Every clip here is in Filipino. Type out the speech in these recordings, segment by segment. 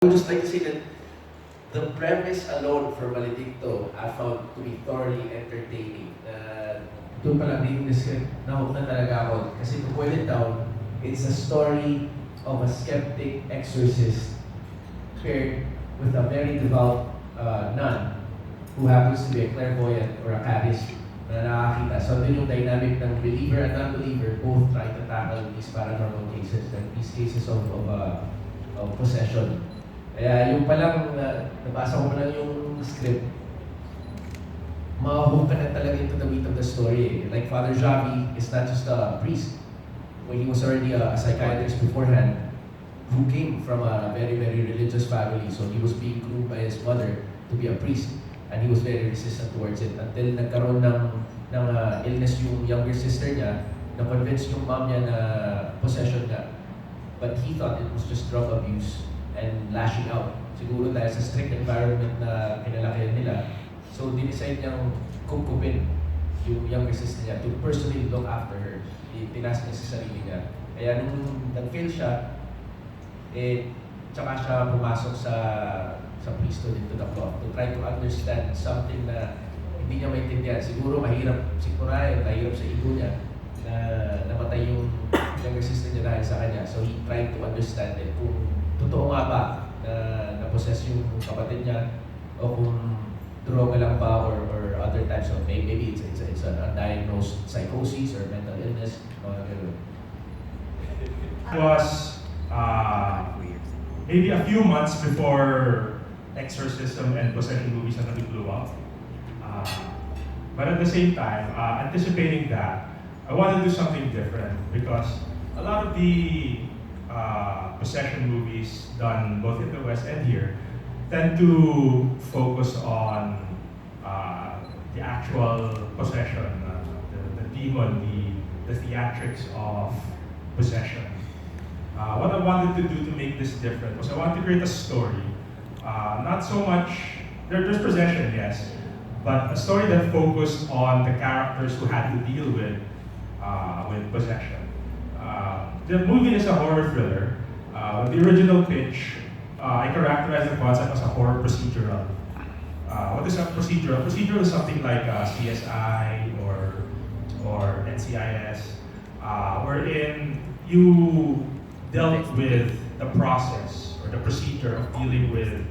I would just like to say that the premise alone for Maledicto I found to be thoroughly entertaining. Doon pa lang reading the script, nahook na talaga ako. Kasi to boil it down, it's a story of a skeptic exorcist paired with a very devout nun who happens to be a clairvoyant or a charis na nakakita. So din yung dynamic ng believer and non-believer both try to tackle these paranormal cases, like these cases of possession. Kaya yung palang nabasa ko lang yung script, ma-hook ka na talaga into the meat of the story. Like Father Javi is not just a priest. When he was already a psychiatrist beforehand, who came from a very, very religious family. So he was being groomed by his mother to be a priest. And he was very resistant towards it. Until nagkaroon ng illness yung younger sister niya, na-convince yung mom niya na possession nga. But he thought it was just drug abuse and lashing out. Siguro dahil sa strict environment na pinalaki nila. So, dinicide niyang kupkupin yung younger sister niya to personally look after her. Tinas niya sa sarili niya. Kaya nung nag-fail siya, tsaka siya pumasok sa priesthood into the cloth to try to understand something na hindi niya maintindihan. Siguro mahirap sigurahin, mahirap sa ego niya na namatay yung younger sister niya dahil sa kanya. So, he tried to understand it. Kung totoo nga ba na na-possess yung kapatid niya o kung droga lang ba or other types of maybe it's an undiagnosed psychosis or mental illness. It was maybe a few months before exorcism and possession movies suddenly blew up. But at the same time, anticipating that, I wanted to do something different because a lot of the possession movies done both in the West and here tend to focus on the actual possession, the demon, the theatrics of possession. What I wanted to do to make this different was I wanted to create a story, not so much, there's possession, yes, but a story that focused on the characters who had to deal with possession. The movie is a horror thriller. The original pitch, I characterized the concept as a horror procedural. What is a procedural? Procedural is something like CSI or NCIS, wherein you dealt with the process or the procedure of dealing with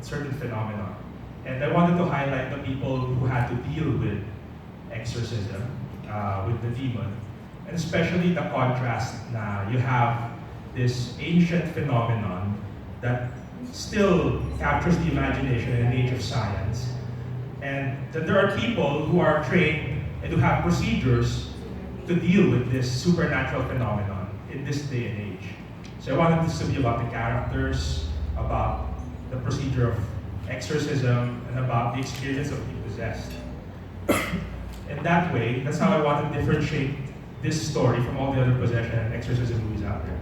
certain phenomena. And I wanted to highlight the people who had to deal with exorcism, with the demon, and especially the contrast na you have this ancient phenomenon that still captures the imagination in an age of science, and that there are people who are trained and who have procedures to deal with this supernatural phenomenon in this day and age. So I wanted this to be about the characters, about the procedure of exorcism, and about the experience of being possessed. In that way, that's how I want to differentiate this story from all the other possession and exorcism movies out there.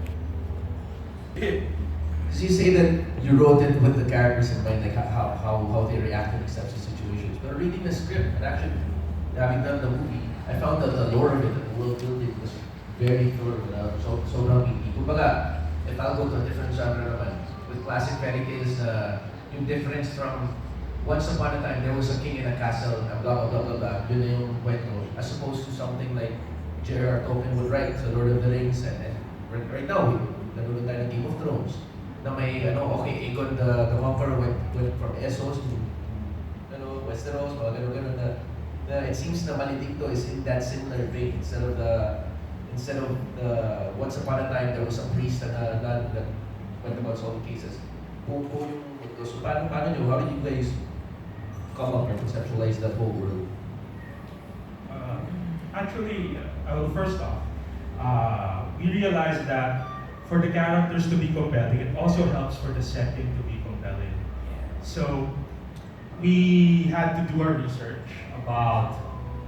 Because you say that you wrote it with the characters in mind, like how they react in these types of situations. But reading the script and actually having done the movie, I found that the lore of it and the world building was very thorough. Sobrang meaty. Kumbaga, if I'll go to a different genre naman, with classic fairy tales, yung difference from once upon a time there was a king in a castle, and blah blah blah blah blah, yun na yung kwento, as opposed to something like J.R.R. Tolkien would write, so Lord of the Rings, and right now, nanonood tayo ng Game of Thrones, na may, okay, Aegon the Conqueror went from Essos to, Westeros, mga ganun, it seems na Maledicto is in that similar vein, instead of the once upon a time there was a priest and a nun that went about solving cases. So paano nyo, how did you guys come up or conceptualize that whole world? Actually, first off, we realized that for the characters to be compelling, it also helps for the setting to be compelling. So we had to do our research about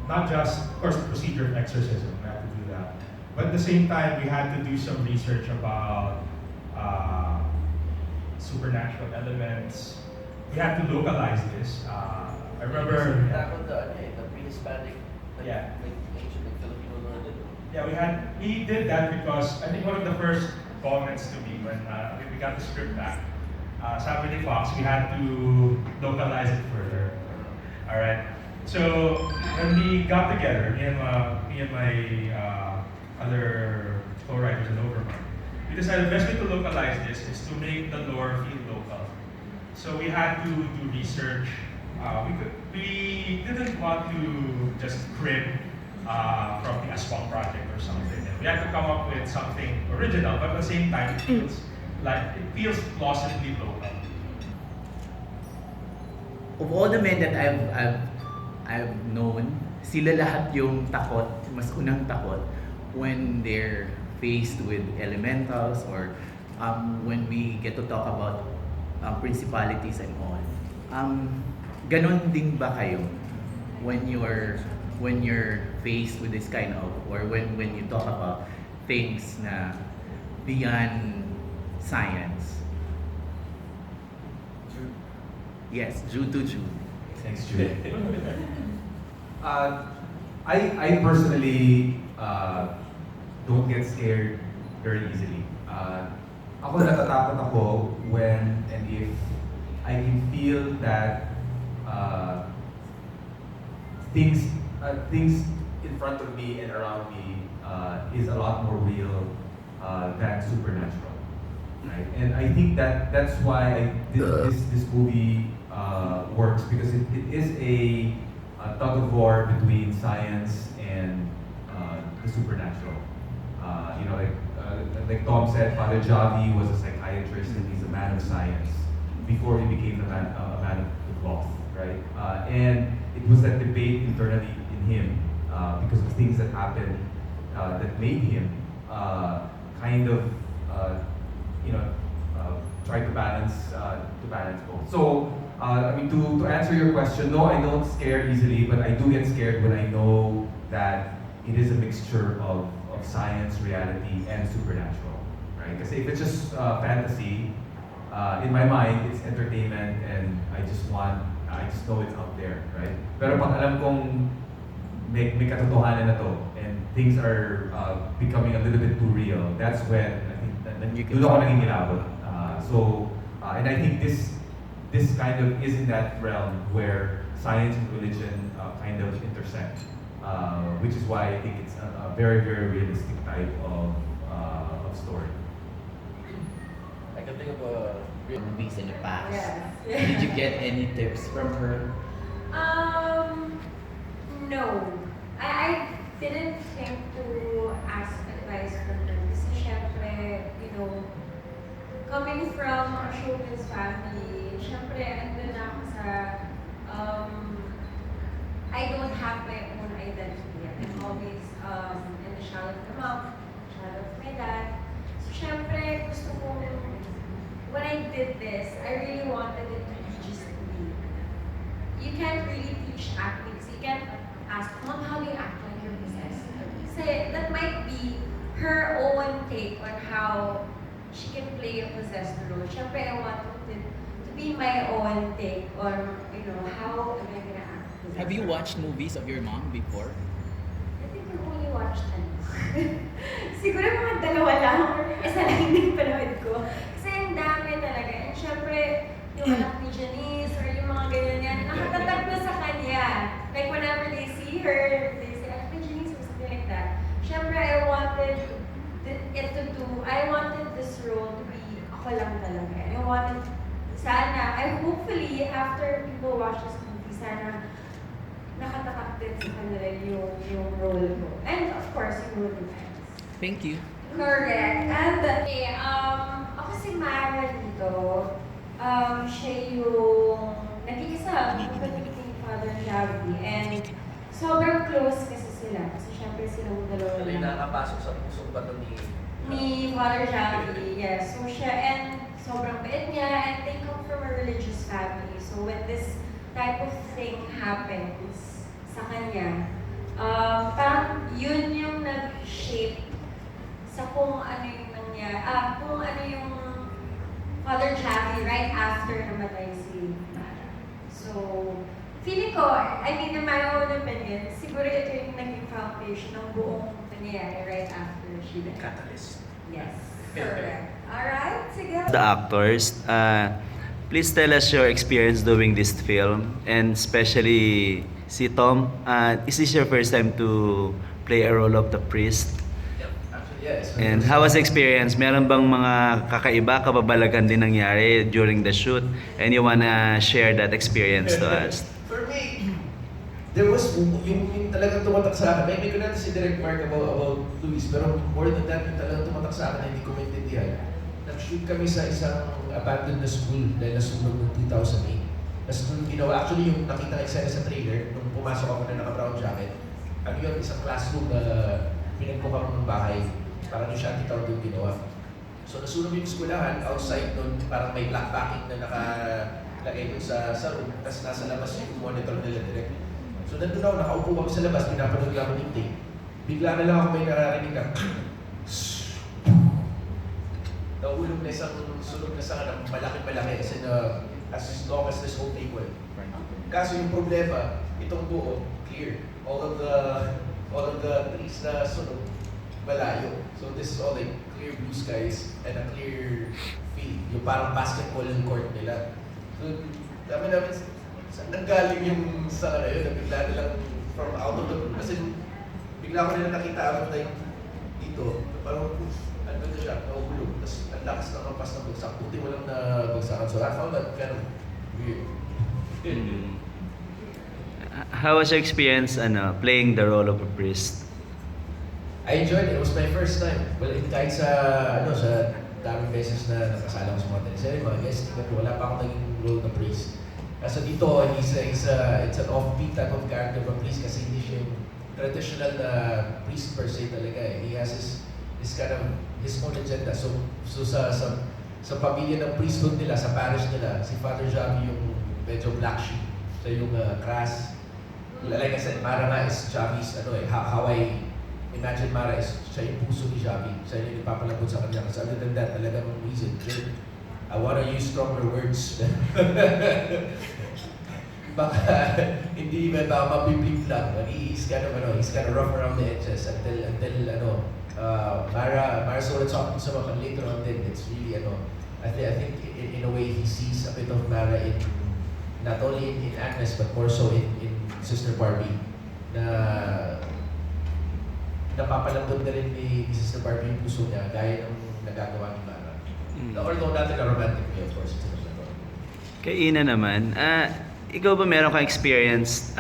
not just, of course, the procedure of exorcism, we had to do that, but at the same time, we had to do some research about supernatural elements. We had to localize this. I remember. The pre-Hispanic, yeah. ancient Filipino Lord. Yeah, we did that because I think one of the first comments to me when we got the script back. Sabi ni Fox, we had to localize it further. All right. So when we got together, me and my other co-writers and Overman, we decided the best way to localize this is to make the lore feel local. So we had to do research. We didn't want to just crib from the Aswang project or something. We had to come up with something original, but at the same time, it feels plausibly local. Of all the men that I've known, sila lahat yung takot, mas unang takot when they're faced with elementals or when we get to talk about principalities and all. Ganon din ba kayo when you're faced with this kind of, or when you talk about things na beyond science? Yes, Jude to Jude. Thanks, Jude. I personally don't get scared very easily. Ako natatakot ako when and if I can feel that things in front of me and around me is a lot more real than supernatural, right? And I think that's why this movie works, because it is a tug of war between science and the supernatural. Like Tom said, Father Javi was a psychiatrist and he's a man of science before he became a man of the cloth, right? And it was that debate internally in him because of things that happened that made him kind of try to balance both. So to answer your question, no, I don't scare easily, but I do get scared when I know that it is a mixture of science, reality, and supernatural, right? Because if it's just fantasy, in my mind, it's entertainment, and I just know it's out there, right? Pero pag alam kong may katotohanan na to, and things are becoming a little bit too real, that's when I think doon ako naging kilabot. And I think this kind of is in that realm where science and religion kind of intersect, which is why I think it's a very, very realistic type of story. I can think of a movies in the past. Yes. Did you get any tips from her? No. I didn't think to ask advice from her. Kasi syempre, coming from a showbiz family, syempre, andun na ako sa, I don't have my own identity. I'm always in the shadow of my mom, shadow of my dad. So syempre, gusto ko, when I did this, I really wanted it to be just me. You can't really teach acting. So you can't ask, Mom, how do you act like you're possessed? Kasi that might be her own take on how she can play a possessed role. Siyempre, I wanted it to be my own take on, how am I gonna act possessed. Have you watched movies of your mom before? I think I've only watched siguro mga dalawa lang or isa lang yung pinanood ko. Kasi ang dami talaga. And syempre, yung anak ni Janice or yung mga ganyan yan, nakatatag na sa kanya. Like whenever they see her, they say, anak ni Janice or something like that. Syempre, I wanted this role to be ako lang talaga. And I wanted, hopefully, after people watch this movie, sana nakatakak din sa kanila yung role ko. And of course, yung role ni Vance. Thank you. Correct. And ako si Mara dito, siya yung nag-iisa kapatid ni Father Javi. And sobrang close kasi sila. Kasi syempre silang dalawa May lang. nakapasok sa pusong bato Ni Father Javi, yes. So siya, and sobrang bait niya, and they come from a religious family. So when this type of thing happens sa kanya, parang yun yung nag-shape sa kung ano yung kung ano yung Father Javi right after namatay si Mara. So, feeling ko, in my own opinion, siguro ito yung naging foundation ng buong nangyayari right after she died. Catalyst. Yes. Correct. Alright, sige. The actors, please tell us your experience doing this film, and especially si Tom. Is this your first time to play a role of the priest? Actually, yes. And how was the experience? Meron bang mga kakaiba, kababalagan din nangyari during the shoot? And you wanna share that experience to us? For me, there was yung talagang tumatak sa akin. May ko natin si Direct Mark about Luis, pero more than that, yung talagang tumatak sa akin na hindi ko maintindihan. Nag-shoot kami sa isang abandoned na school dahil nasunog noong 2008. Nasunog ginawa. Actually, yung nakita ko sa trailer, nung pumasok ako na naka-brown jacket, ano yun, isang classroom na pinagpukang ng bahay. Parang yung shantytown doon ginawa. So nasunog yung eskwelahan, outside doon, parang may black backing na nakalagay doon sa room, tapos nasa labas yung monitor nila direct. So nandun ako, nakaupo ako sa labas, pinapanood lang ako ng tape. Bigla na lang ako may nararinig na nahulog na isang sunog na sanga ng malaki-malaki as long as this whole table. Kaso yung problema, itong buo, clear. All of the trees na sunog, malayo. So this is all like clear blue skies and a clear field. Yung parang basketball court nila. So, dami namin, saan nanggaling yung sanga na yun? Bigla na lang from out of the, kasi bigla ko nila nakita ako na dito. Parang, ano na siya, nahulog. Tapos ang lakas ng kampas ng bagsak. Buti mo lang na bagsakan. So I found that kind of weird. How was your experience playing the role of a priest? I enjoyed it. It was my first time. Well, kahit sa daming beses na nakasala ko sa mga teleserye, mga guest, wala pa ako naging role na priest. Kasi dito, it's an offbeat type of character of a priest kasi hindi siya yung traditional na priest per se talaga eh. He has his kind of, his own agenda. So sa pamilya ng priesthood nila, sa parish nila, si Father Javi yung medyo black sheep. Siya yung crass. Like I said, Mara nga is Javi's, how I imagine Mara is siya yung puso ni Javi. Siya yung ipapalabot sa kanya. Kasi other than that, talagang reason. I wanna use stronger words. Baka hindi ba mabibig lang. He's kind of rough around the edges until Mara started talking sa mga later on then it's really I think in a way he sees a bit of Mara in not only in Agnes but more so in Sister Barbie na napapalambot na rin ni Sister Barbie yung puso niya gaya ng nagagawa ni Mara. Although natin na romantic way, of course. Kay Ina naman, ikaw ba meron kang experience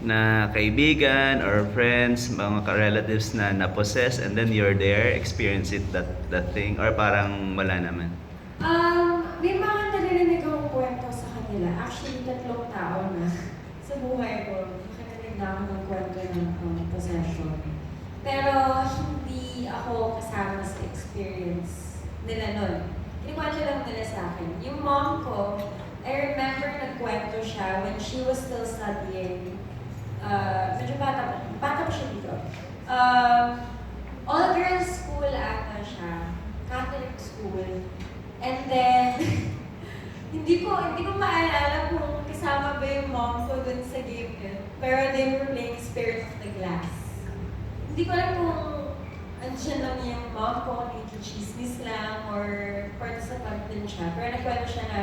na kaibigan or friends, mga ka-relatives na na-possess and then you're there, experience it, that thing, or parang wala naman? May mga narinig akong kwento sa kanila. Actually, 3 tao na sa buhay ko. Nakarinig na ako ng kwento ng possession. Pero hindi ako kasama sa experience nila nun. Kinikwento lang nila sa akin. Yung mom ko, I remember nagkwento siya when she was still studying. Medyo bata pa siya dito. All-girls school ata siya. Catholic school. And then, hindi ko maalala kung kasama ba yung mom ko dun sa game yun. Pero they were playing Spirit of the Glass. Hindi ko alam kung andyan lang yung mom ko, nagkichismis lang, or participant din siya. Pero nagkwento siya na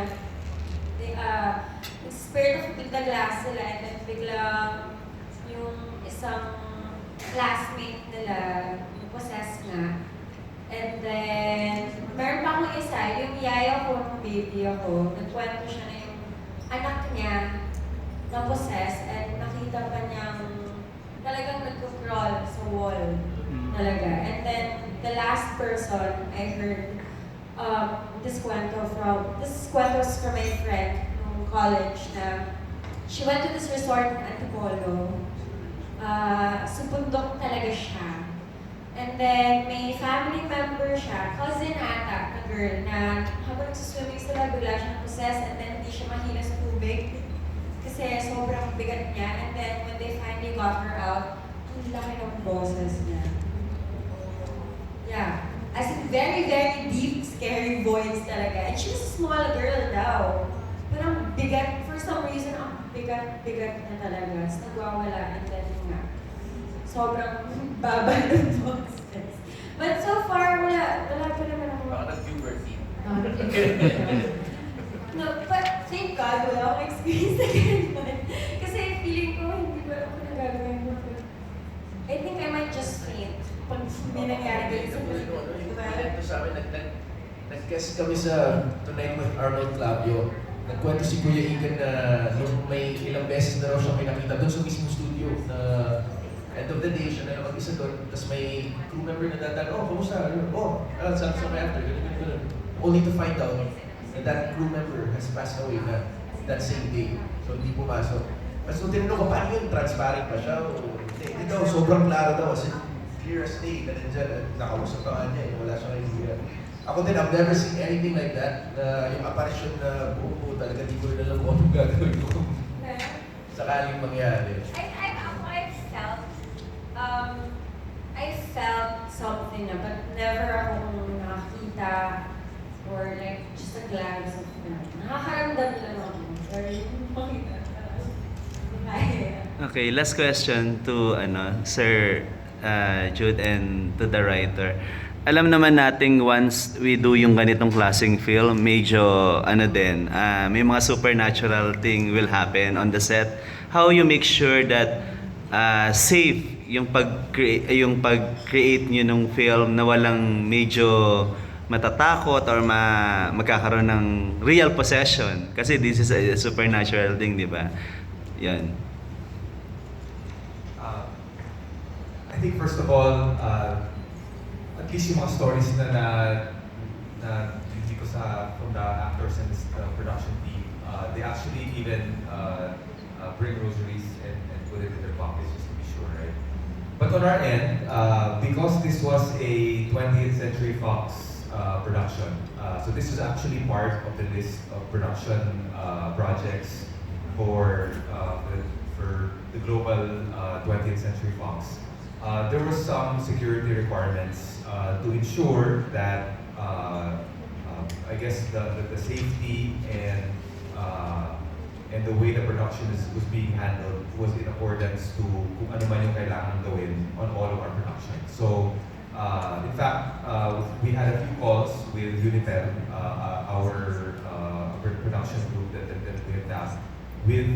Spirit of the Glass sila, and then biglang yung isang classmate nila, yung possessed na. And then, meron pa akong isa, yung yaya ko nung baby ako, nagkwento siya na yung anak niya na possessed and nakita pa niyang talagang nagko-crawl sa wall talaga. And then, the last person I heard this kwento was from my friend nung college na she went to this resort in Antipolo. Subundok talaga siya. And then, may family member siya, cousin ata, na girl, na habang nagsuswimming sila, bigla siya na-possess and then hindi siya mahina sa tubig. Kasi sobrang bigat niya. And then, when they finally got her out, ang laki ng boses niya. Yeah. As in, very, very deep, scary voice talaga. And she was a small girl daw. Pero ang bigat, for some reason, ang bigat na talaga. Tapos nagwawala, and then nga. Sobrang baba ng boses. But so far, wala pa naman ako. Baka nag-puberty. No, but thank God, wala akong experience na ganun. Kasi feeling ko, hindi ko alam kung nagagawin ko. I think I might just faint pag may nangyari ganun sa pelikula. Ito sa amin, nag-guest kami sa Tonight with Arnold Clavio. Nagkwento si Kuya Igan na nung may ilang beses na raw siya may nakita doon sa mismong studio na end of the day, siya na lang mag-isa doon. Tapos may crew member na dadan, oh, kamusta? Saan sa may after? Ganun. Only to find out na that crew member has passed away na that same day. So hindi pumasok. Tapos nung tinanong ko, paano yun? Transparent pa siya? Hindi daw, sobrang klaro daw. As in, clear as day, na nandyan, nakausap ka niya, wala siyang kaibigan. Ako din, I've never seen anything like that, na yung apparition na buo ko talaga, di ko rin alam kung anong gagawin ko. Sakaling mangyari. I felt something na, but never akong nakakita or like just a glance of nakakaramdam lang ako. Or yung makita. Okay, last question to Sir Jude and to the writer. Alam naman nating once we do yung ganitong klaseng film, medyo may mga supernatural thing will happen on the set. How you make sure that safe yung pag-create nyo ng film na walang medyo matatakot or magkakaroon ng real possession? Kasi this is a supernatural thing, di ba? Yan. I think first of all, at least yung mga stories na hindi ko from the actors and the production team, they actually even bring rosaries and put it in their pockets just to be sure, right? But on our end, because this was a 20th Century Fox production, so this is actually part of the list of production projects for the global 20th Century Fox. There were some security requirements to ensure that I guess the safety and the way the production was being handled was in accordance to kung ano man yung kailangan gawin on all of our production. So in fact, we had a few calls with Unitel, our production group that we have tasked with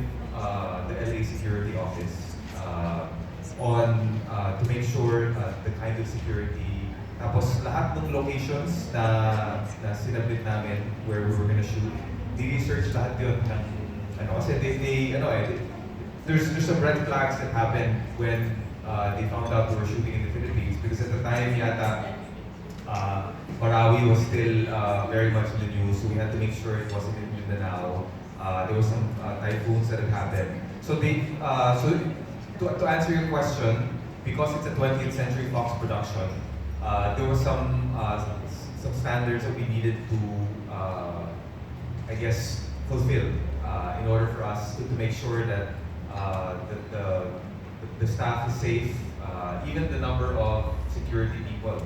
the LA Security Office to make sure the kind of security, tapos lahat ng locations na sinabit namin where we were gonna shoot, di-research lahat yun ng kasi there's some red flags that happened when they found out we were shooting in the Philippines, because at the time yata Marawi was still very much in the news, so we had to make sure it wasn't in Mindanao. There was some typhoons that had happened. So to answer your question, because it's a 20th Century Fox production, there were some standards that we needed to, I guess, fulfill in order for us to make sure that the staff is safe. Even the number of security people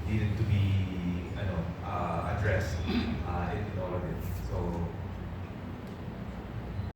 needed to be addressed.